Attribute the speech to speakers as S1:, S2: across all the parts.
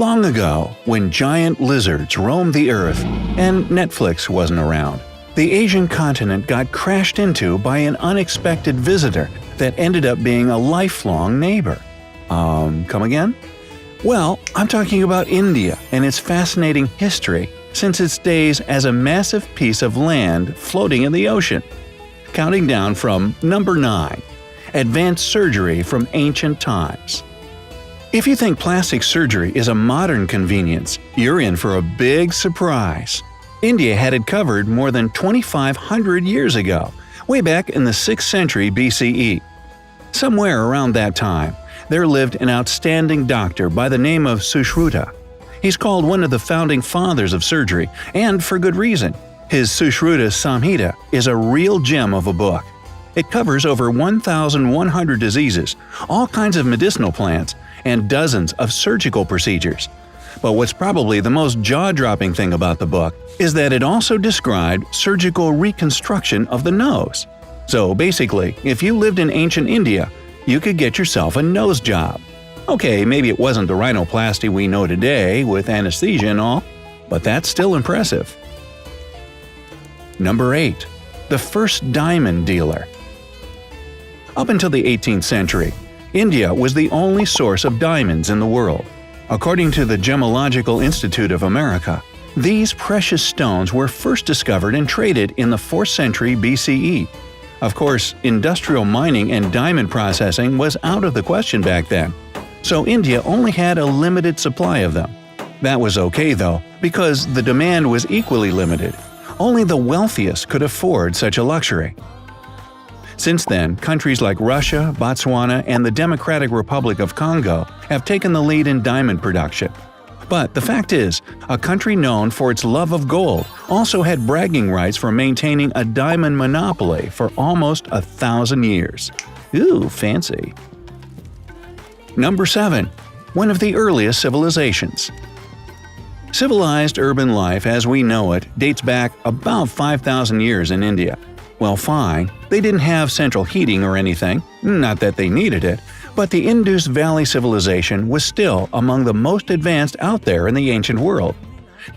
S1: Long ago, when giant lizards roamed the earth and Netflix wasn't around, the Asian continent got crashed into by an unexpected visitor that ended up being a lifelong neighbor. Come again? Well, I'm talking about India and its fascinating history since its days as a massive piece of land floating in the ocean. Counting down from number 9, Advanced Surgery from Ancient Times. If you think plastic surgery is a modern convenience, you're in for a big surprise. India had it covered more than 2,500 years ago, way back in the 6th century BCE. Somewhere around that time, there lived an outstanding doctor by the name of Sushruta. He's called one of the founding fathers of surgery, and for good reason. His Sushruta Samhita is a real gem of a book. It covers over 1,100 diseases, all kinds of medicinal plants, and dozens of surgical procedures. But what's probably the most jaw-dropping thing about the book is that it also described surgical reconstruction of the nose. So basically, if you lived in ancient India, you could get yourself a nose job. Okay, maybe it wasn't the rhinoplasty we know today with anesthesia and all, but that's still impressive. Number 8. The first diamond dealer. Up until the 18th century, India was the only source of diamonds in the world. According to the Gemological Institute of America, these precious stones were first discovered and traded in the 4th century BCE. Of course, industrial mining and diamond processing was out of the question back then, so India only had a limited supply of them. That was okay though, because the demand was equally limited. Only the wealthiest could afford such a luxury. Since then, countries like Russia, Botswana, and the Democratic Republic of Congo have taken the lead in diamond production. But the fact is, a country known for its love of gold also had bragging rights for maintaining a diamond monopoly for almost 1,000 years. Ooh, fancy. Number 7. One of the earliest civilizations. Civilized urban life as we know it dates back about 5,000 years in India. Well, fine, they didn't have central heating or anything, not that they needed it, but the Indus Valley civilization was still among the most advanced out there in the ancient world.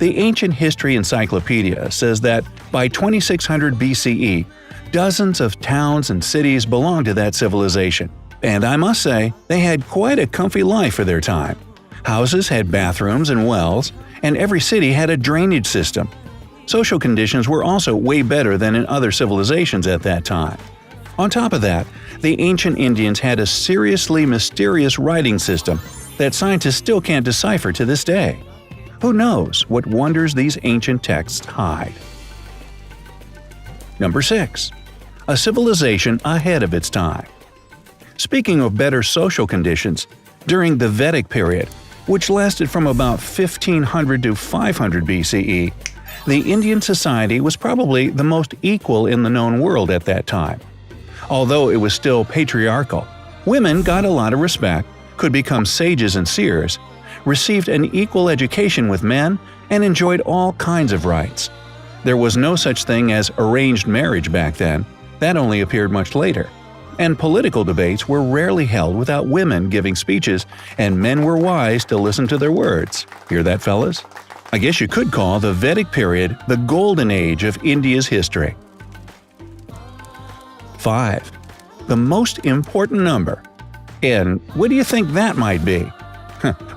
S1: The Ancient History Encyclopedia says that by 2600 BCE, dozens of towns and cities belonged to that civilization. And I must say, they had quite a comfy life for their time. Houses had bathrooms and wells, and every city had a drainage system. Social conditions were also way better than in other civilizations at that time. On top of that, the ancient Indians had a seriously mysterious writing system that scientists still can't decipher to this day. Who knows what wonders these ancient texts hide? Number 6. A civilization ahead of its time. Speaking of better social conditions, during the Vedic period, which lasted from about 1500 to 500 BCE, the Indian society was probably the most equal in the known world at that time. Although it was still patriarchal, women got a lot of respect, could become sages and seers, received an equal education with men, and enjoyed all kinds of rights. There was no such thing as arranged marriage back then, that only appeared much later. And political debates were rarely held without women giving speeches, and men were wise to listen to their words. Hear that, fellas? I guess you could call the Vedic period the golden age of India's history. 5. The most important number. And what do you think that might be?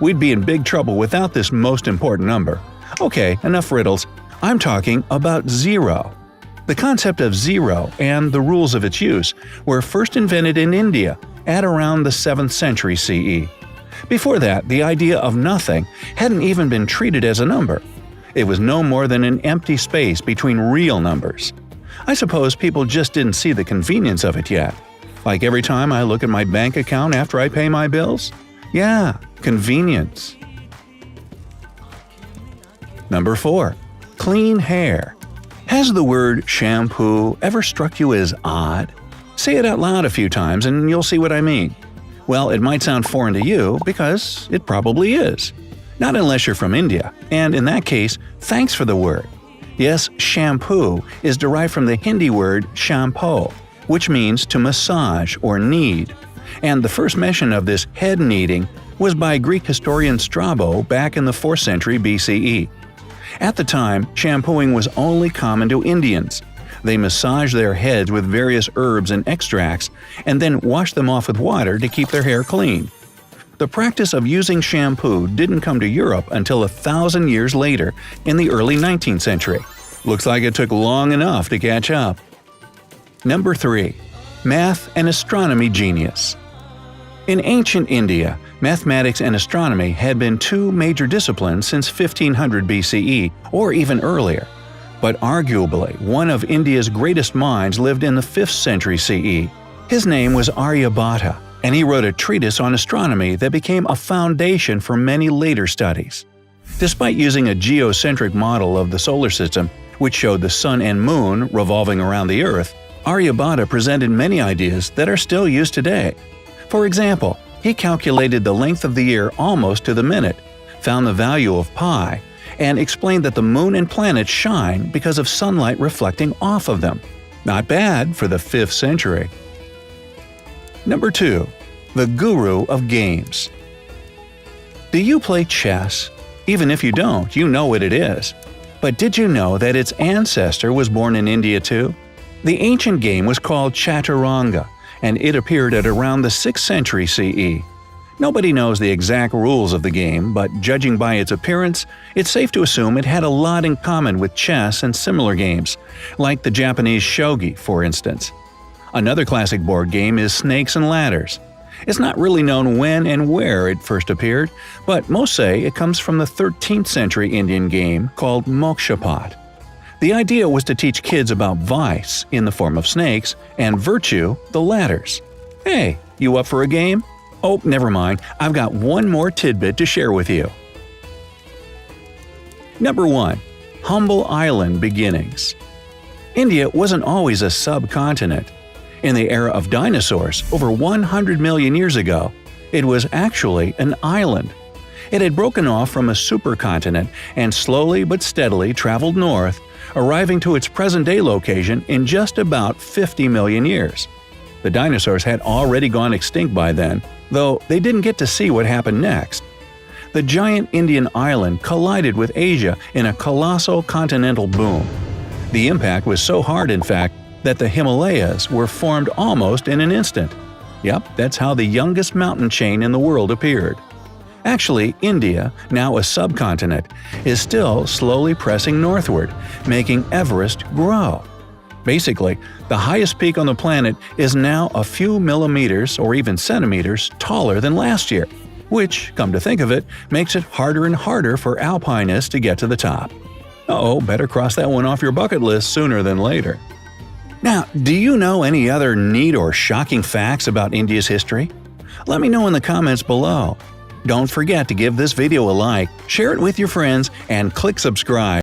S1: We'd be in big trouble without this most important number. Okay, enough riddles. I'm talking about zero. The concept of zero and the rules of its use were first invented in India at around the 7th century CE. Before that, the idea of nothing hadn't even been treated as a number. It was no more than an empty space between real numbers. I suppose people just didn't see the convenience of it yet. Like every time I look at my bank account after I pay my bills? Yeah, convenience. Number 4. Clean hair. Has the word shampoo ever struck you as odd? Say it out loud a few times and you'll see what I mean. Well, it might sound foreign to you because it probably is. Not unless you're from India, and in that case, thanks for the word. Yes, shampoo is derived from the Hindi word shampoo, which means to massage or knead. and the first mention of this head kneading was by Greek historian Strabo back in the 4th century BCE. At the time, shampooing was only common to Indians. They massaged their heads with various herbs and extracts, and then washed them off with water to keep their hair clean. The practice of using shampoo didn't come to Europe until 1,000 years later, in the early 19th century. Looks like it took long enough to catch up. Number 3. Math and astronomy genius. In ancient India, mathematics and astronomy had been two major disciplines since 1500 BCE, or even earlier. But arguably, one of India's greatest minds lived in the 5th century CE. His name was Aryabhata, and he wrote a treatise on astronomy that became a foundation for many later studies. Despite using a geocentric model of the solar system, which showed the sun and moon revolving around the Earth, Aryabhata presented many ideas that are still used today. For example, he calculated the length of the year almost to the minute, found the value of pi, and explained that the moon and planets shine because of sunlight reflecting off of them. Not bad for the 5th century. Number 2. The Guru of Games. Do you play chess? Even if you don't, you know what it is. But did you know that its ancestor was born in India too? The ancient game was called Chaturanga, and it appeared at around the 6th century CE. Nobody knows the exact rules of the game, but judging by its appearance, it's safe to assume it had a lot in common with chess and similar games, like the Japanese shogi, for instance. Another classic board game is Snakes and Ladders. It's not really known when and where it first appeared, but most say it comes from the 13th century Indian game called Mokshapat. The idea was to teach kids about vice, in the form of snakes, and virtue, the ladders. Hey, you up for a game? Oh, never mind, I've got one more tidbit to share with you. Number 1. Humble Island Beginnings. India wasn't always a subcontinent. In the era of dinosaurs, over 100 million years ago, it was actually an island. It had broken off from a supercontinent and slowly but steadily traveled north, arriving to its present-day location in just about 50 million years. The dinosaurs had already gone extinct by then, though they didn't get to see what happened next. The giant Indian island collided with Asia in a colossal continental boom. The impact was so hard, in fact, that the Himalayas were formed almost in an instant. Yep, that's how the youngest mountain chain in the world appeared. Actually, India, now a subcontinent, is still slowly pressing northward, making Everest grow. Basically, the highest peak on the planet is now a few millimeters or even centimeters taller than last year, which, come to think of it, makes it harder and harder for alpinists to get to the top. Uh-oh, better cross that one off your bucket list sooner than later. Now, do you know any other neat or shocking facts about India's history? Let me know in the comments below. Don't forget to give this video a like, share it with your friends, and click subscribe.